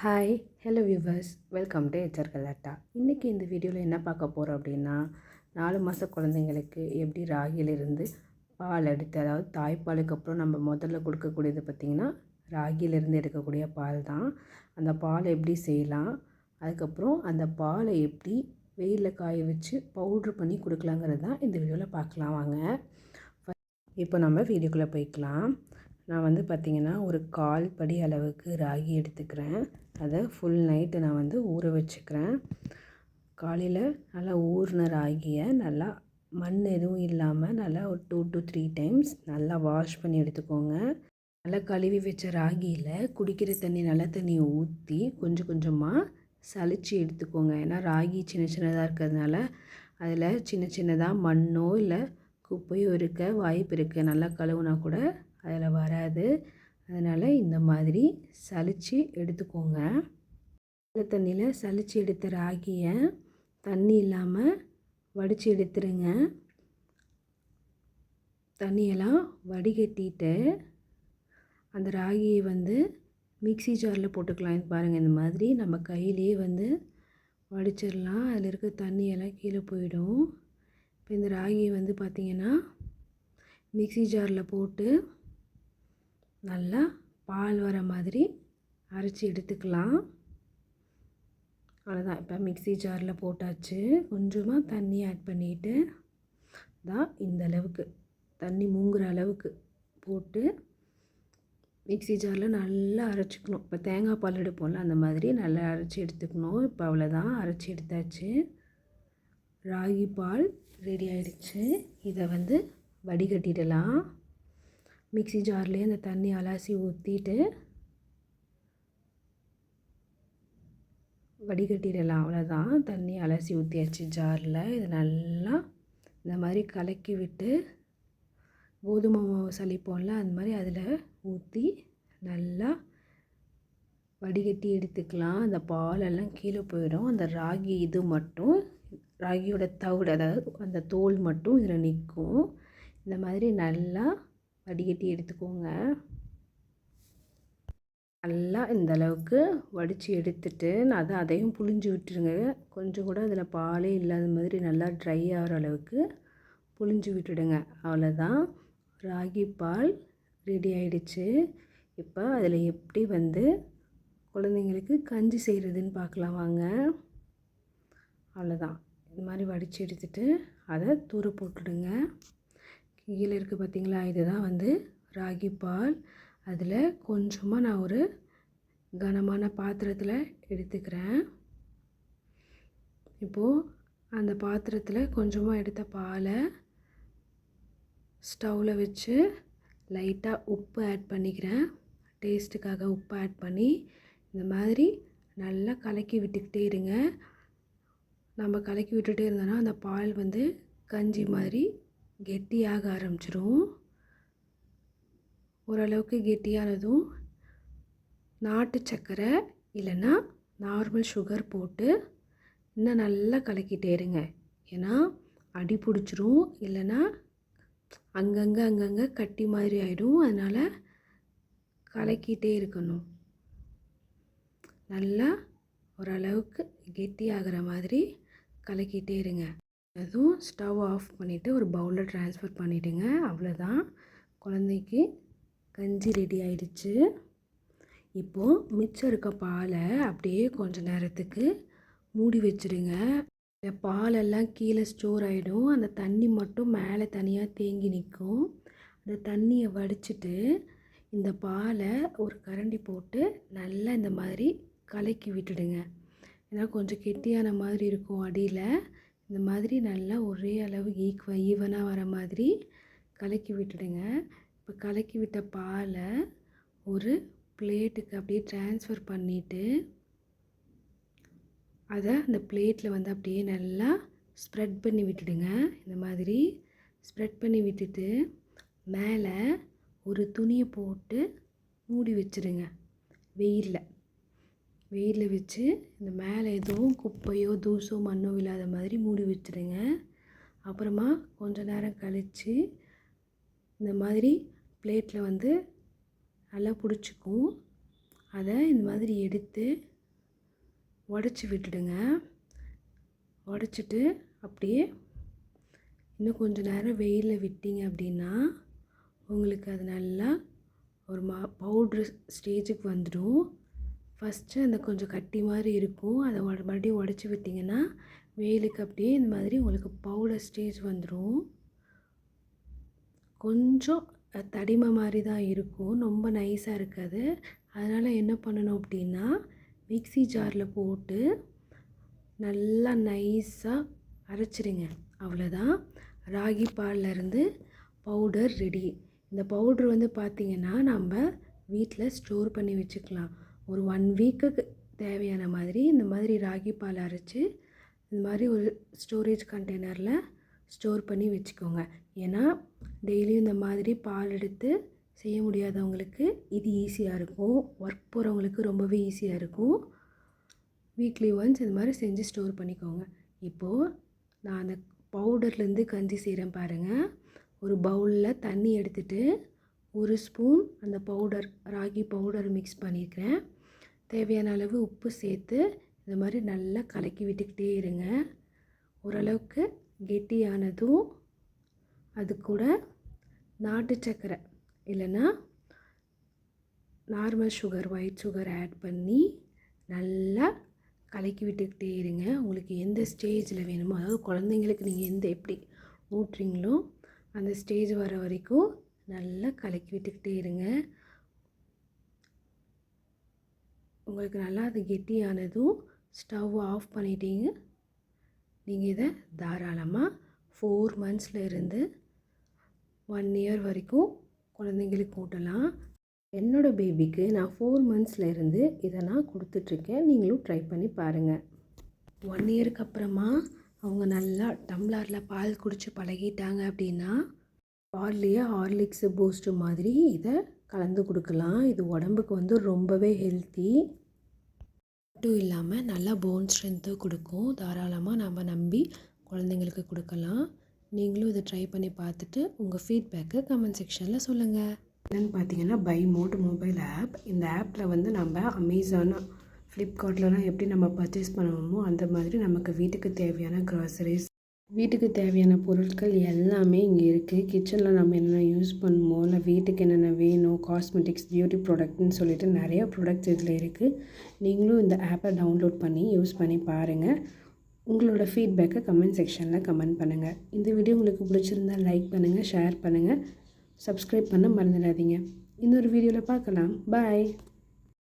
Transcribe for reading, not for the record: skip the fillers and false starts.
Hi hello viewers, welcome to HR கலாட்டா. இன்றைக்கி இந்த வீடியோவில் என்ன பார்க்க போகிறோம் அப்படின்னா, 4 மாத குழந்தைங்களுக்கு எப்படி ராகியிலிருந்து பால் எடுத்து, அதாவது தாய்ப்பாலுக்கு அப்புறம் நம்ம முதல்ல கொடுக்கக்கூடியது பார்த்திங்கன்னா ராகியிலிருந்து எடுக்கக்கூடிய பால் தான். அந்த பாலை எப்படி செய்யலாம், அதுக்கப்புறம் அந்த பாலை எப்படி வெயிலில் காய வச்சு பவுட்ரு பண்ணி கொடுக்கலாங்கிறது தான் இந்த வீடியோவில் பார்க்கலாம் வாங்க. இப்போ நம்ம வீடியோக்குள்ளே போய்க்கலாம். நான் பார்த்திங்கன்னா ஒரு 1/4 படி அளவுக்கு ராகி எடுத்துக்கிறேன். அதை ஃபுல் நைட்டு நான் ஊற வச்சுக்கிறேன். காலையில் நல்லா ஊறின ராகியை நல்லா மண் எதுவும் இல்லாமல் நல்லா ஒரு 2 to 3 டைம்ஸ் நல்லா வாஷ் பண்ணி எடுத்துக்கோங்க. நல்லா கழுவி வச்ச ராகியில் குடிக்கிற தண்ணி நல்ல தண்ணியை ஊற்றி கொஞ்சம் கொஞ்சமாக சலித்து எடுத்துக்கோங்க. ஏன்னா ராகி சின்ன சின்னதாக இருக்கிறதுனால அதில் சின்ன சின்னதாக மண்ணோ இல்லை குப்பையோ இருக்க வாய்ப்பு இருக்குது. நல்லா கழுவுனா கூட அதில் வராது. அதனால் இந்த மாதிரி சலித்து எடுத்துக்கோங்க. நல்ல தண்ணியில் சலித்து எடுத்த ராகியை தண்ணி இல்லாமல் வடித்து எடுத்துருங்க. தண்ணியெல்லாம் வடிகட்டிட்டு அந்த ராகியை மிக்ஸி ஜாரில் போட்டுக்கலாம். இது பாருங்கள், இந்த மாதிரி நம்ம கையிலேயே வடிச்சிடலாம். அதில் இருக்க தண்ணியெல்லாம் கீழே போயிடும். இப்போ இந்த ராகியை பார்த்திங்கன்னா மிக்ஸி ஜாரில் போட்டு நல்லா பால் வர மாதிரி அரைச்சி எடுத்துக்கலாம். அவ்வளோதான். இப்போ மிக்ஸி ஜாரில் போட்டாச்சு. கொஞ்சமாக தண்ணி ஆட் பண்ணிவிட்டு தான் இந்த அளவுக்கு தண்ணி மூங்குற அளவுக்கு போட்டு மிக்ஸி ஜாரில் நல்லா அரைச்சிக்கணும். இப்போ தேங்காய் பால் எடுப்போம்ல, அந்த மாதிரி நல்லா அரைச்சி எடுத்துக்கணும். இப்போ அவ்வளோதான், அரைச்சி எடுத்தாச்சு. ராகி பால் ரெடி ஆகிடுச்சு. இதை வடிகட்டிடலாம். மிக்ஸி ஜார்லேயே அந்த தண்ணி அலசி ஊற்றிட்டு வடிகட்டிடலாம். அவ்வளோதான், தண்ணி அலசி ஊற்றியாச்சு ஜாரில். இது நல்லா இந்த மாதிரி கலக்கி விட்டு கோதுமை மாவு சலிப்போம்ல, அந்த மாதிரி அதில் ஊற்றி நல்லா வடிகட்டி எடுத்துக்கலாம். அந்த பாலெல்லாம் கீழே போயிடும். அந்த ராகி இது மட்டும், ராகியோட தவிடு, அதாவது அந்த தோல் மட்டும் இதில் நிற்கும். இந்த மாதிரி நல்லா வடிகட்டி எடுத்துக்கோங்க. நல்லா இந்த அளவுக்கு வடித்து எடுத்துட்டு அதையும் புழிஞ்சு விட்டுருங்க. கொஞ்சம் கூட அதில் பாலே இல்லாத மாதிரி நல்லா ட்ரை ஆகிற அளவுக்கு புழிஞ்சு விட்டுடுங்க. அவ்வளோதான், ராகி பால் ரெடி ஆகிடுச்சு. இப்போ அதில் எப்படி குழந்தைங்களுக்கு கஞ்சி செய்கிறதுன்னு பார்க்கலாம் வாங்க. அவ்வளோதான், இது மாதிரி வடித்து எடுத்துட்டு அதை தூர போட்டுடுங்க. கீழே இருக்குது பார்த்திங்களா, இதுதான் ராகி பால். அதில் கொஞ்சமாக நான் ஒரு கனமான பாத்திரத்தில் எடுத்துக்கிறேன். இப்போது அந்த பாத்திரத்தில் கொஞ்சமாக எடுத்த பாலை ஸ்டவ்வில் வச்சு லைட்டாக உப்பு ஆட் பண்ணிக்கிறேன். டேஸ்ட்டுக்காக உப்பு ஆட் பண்ணி இந்த மாதிரி நல்லா கலக்கி விட்டுக்கிட்டே இருங்க. நம்ம கலக்கி விட்டுகிட்டே இருந்தோன்னா அந்த பால் கஞ்சி மாதிரி கெட்டியாக ஆரம்பிச்சிடும். ஓரளவுக்கு கெட்டியானதும் நாட்டு சர்க்கரை இல்லைன்னா நார்மல் சுகர் போட்டு இன்னும் நல்லா கலக்கிட்டே இருங்க. ஏன்னா அடி பிடிச்சிரும், இல்லைன்னா அங்கங்கே கட்டி மாதிரி ஆகிடும். அதனால் கலக்கிட்டே இருக்கணும். நல்லா ஓரளவுக்கு கெட்டி ஆகிற மாதிரி கலக்கிட்டே இருங்க. அதுவும் ஸ்டவ் ஆஃப் பண்ணிவிட்டு ஒரு பவுலில் ட்ரான்ஸ்ஃபர் பண்ணிவிடுங்க. அவ்வளோதான், குழந்தைக்கு கஞ்சி ரெடி ஆயிடுச்சு. இப்போது மிச்சம் இருக்க பாலை அப்படியே கொஞ்சம் நேரத்துக்கு மூடி வச்சுடுங்க. இந்த பாலெல்லாம் கீழே ஸ்டோர் ஆகிடும். அந்த தண்ணி மட்டும் மேலே தனியாக தேங்கி நிற்கும். அந்த தண்ணியை வடிச்சிட்டு இந்த பாலை ஒரு கரண்டி போட்டு நல்லா இந்த மாதிரி கலக்கி விட்டுடுங்க. ஏன்னா கொஞ்சம் கெட்டியான மாதிரி இருக்கும் அடியில். இந்த மாதிரி நல்லா ஒரே அளவு ஈவனாக வர மாதிரி கலக்கி விட்டுடுங்க. இப்போ கலக்கி விட்ட பாலை ஒரு பிளேட்டுக்கு அப்படியே ட்ரான்ஸ்ஃபர் பண்ணிவிட்டு அதை அந்த பிளேட்டில் அப்படியே நல்லா ஸ்ப்ரெட் பண்ணி விட்டுடுங்க. இந்த மாதிரி ஸ்ப்ரெட் பண்ணி விட்டுட்டு மேலே ஒரு துணியை போட்டு மூடி வச்சுடுங்க. வெயிலில் வச்சு இந்த மேலே எதுவும் குப்பையோ தூசோ மண்ணோ இல்லாத மாதிரி மூடி வச்சுடுங்க. அப்புறமா கொஞ்சம் நேரம் கழித்து இந்த மாதிரி பிளேட்டில் நல்லா பிடிச்சிக்கும். அதை இந்த மாதிரி எடுத்து உடச்சி விட்டுடுங்க. உடச்சிட்டு அப்படியே இன்னும் கொஞ்சம் நேரம் வெயிலில் விட்டீங்க அப்படின்னா உங்களுக்கு அது நல்லா ஒரு பவுட்ரு ஸ்டேஜுக்கு வந்துடும். ஃபஸ்ட்டு அந்த கொஞ்சம் கட்டி மாதிரி இருக்கும். அதை மறுபடியும் உடச்சி விட்டிங்கன்னா வெயிலுக்கு அப்படியே இந்த மாதிரி உங்களுக்கு பவுடர் ஸ்டேஜ் வந்துடும். கொஞ்சம் தடிமை மாதிரி தான் இருக்கும், ரொம்ப நைஸாக இருக்காது. அதனால் என்ன பண்ணணும் அப்படின்னா மிக்ஸி ஜாரில் போட்டு நல்லா நைஸாக அரைச்சிடுங்க. அவ்வளோதான், ராகி பால்லேருந்து பவுடர் ரெடி. இந்த பவுட்ரு வந்து பார்த்திங்கன்னா நம்ம வீட்டில் ஸ்டோர் பண்ணி வச்சுக்கலாம். ஒரு 1 வீக்குக்கு தேவையான மாதிரி இந்த மாதிரி ராகி பால் அரைச்சி இந்த மாதிரி ஒரு ஸ்டோரேஜ் கண்டெய்னரில் ஸ்டோர் பண்ணி வச்சுக்கோங்க. ஏன்னா டெய்லியும் இந்த மாதிரி பால் எடுத்து செய்ய முடியாதவங்களுக்கு இது ஈஸியாக இருக்கும். ஒர்க் போகிறவங்களுக்கு ரொம்பவே ஈஸியாக இருக்கும். வீக்லி ஒன்ஸ் இந்த மாதிரி செஞ்சு ஸ்டோர் பண்ணிக்கோங்க. இப்போது நான் அந்த பவுடர்லேருந்து கஞ்சி செய்கிறேன் பாருங்கள். ஒரு பவுலில் தண்ணி எடுத்துகிட்டு 1 ஸ்பூன் அந்த பவுடர் ராகி பவுடர் மிக்ஸ் பண்ணியிருக்கிறேன். தேவையான அளவு உப்பு சேர்த்து இந்த மாதிரி நல்லா கலக்கி விட்டுக்கிட்டே இருங்க. ஓரளவுக்கு கெட்டியானதும் அது கூட நாட்டு சர்க்கரை இல்லைன்னா normal sugar, white sugar add பண்ணி நல்லா கலக்கி விட்டுக்கிட்டே இருங்க. உங்களுக்கு எந்த ஸ்டேஜில் வேணுமோ, அதாவது குழந்தைங்களுக்கு நீங்கள் எப்படி ஊட்டுறீங்களோ அந்த ஸ்டேஜ் வர வரைக்கும் நல்லா கலக்கி விட்டுக்கிட்டே இருங்க. உங்களுக்கு நல்லா அது கெட்டியானதும் ஸ்டவ் ஆஃப் பண்ணிட்டீங்க. நீங்கள் இதை தாராளமாக 4 மந்த்ஸில் இருந்து 1 இயர் வரைக்கும் குழந்தைங்களுக்கு ஊட்டலாம். என்னோடய பேபிக்கு நான் 4 மந்த்ஸில் இருந்து இதை நான் கொடுத்துட்ருக்கேன். நீங்களும் ட்ரை பண்ணி பாருங்கள். 1 இயருக்கு அப்புறமா அவங்க நல்லா டம்ளரில் பால் குடித்து பழகிட்டாங்க அப்படின்னா பால்லையே ஹார்லிக்ஸு, பூஸ்ட்டு மாதிரி இதை கலந்து கொடுக்கலாம். இது உடம்புக்கு வந்து ரொம்பவே ஹெல்த்தி. மட்டும் இல்லாமல் நல்லா போன் ஸ்ட்ரென்த்து கொடுக்கும். தாராளமாக நம்ம நம்பி குழந்தைங்களுக்கு கொடுக்கலாம். நீங்களும் இதை ட்ரை பண்ணி பார்த்துட்டு உங்கள் ஃபீட்பேக்கை கமெண்ட் செக்ஷனில் சொல்லுங்கள். என்னென்னு பார்த்தீங்கன்னா பை மோட் மொபைல் ஆப். இந்த ஆப்பில் வந்து நம்ம அமேசான், ஃப்ளிப்கார்ட்லலாம் எப்படி நம்ம பர்ச்சேஸ் பண்ணுவோமோ அந்த மாதிரி நமக்கு வீட்டுக்கு தேவையான க்ராசரிஸ், வீட்டுக்கு தேவையான பொருட்கள் எல்லாமே இங்கே இருக்குது. கிச்சனில் நம்ம என்னென்ன யூஸ் பண்ணுமோ, இல்லை வீட்டுக்கு என்னென்ன வேணும், காஸ்மெட்டிக்ஸ், பியூட்டி ப்ராடக்ட்னு சொல்லிட்டு நிறைய ப்ராடக்ட்ஸ் இதில் இருக்குது. நீங்களும் இந்த ஆப்பை டவுன்லோட் பண்ணி யூஸ் பண்ணி பாருங்கள். உங்களோட ஃபீட்பேக்கை கமெண்ட் செக்ஷனில் கமெண்ட் பண்ணுங்கள். இந்த வீடியோ உங்களுக்கு பிடிச்சிருந்தால் லைக் பண்ணுங்கள், ஷேர் பண்ணுங்கள், சப்ஸ்கிரைப் பண்ண மறந்துடாதீங்க. இன்னொரு வீடியோவில் பார்க்கலாம். பாய்.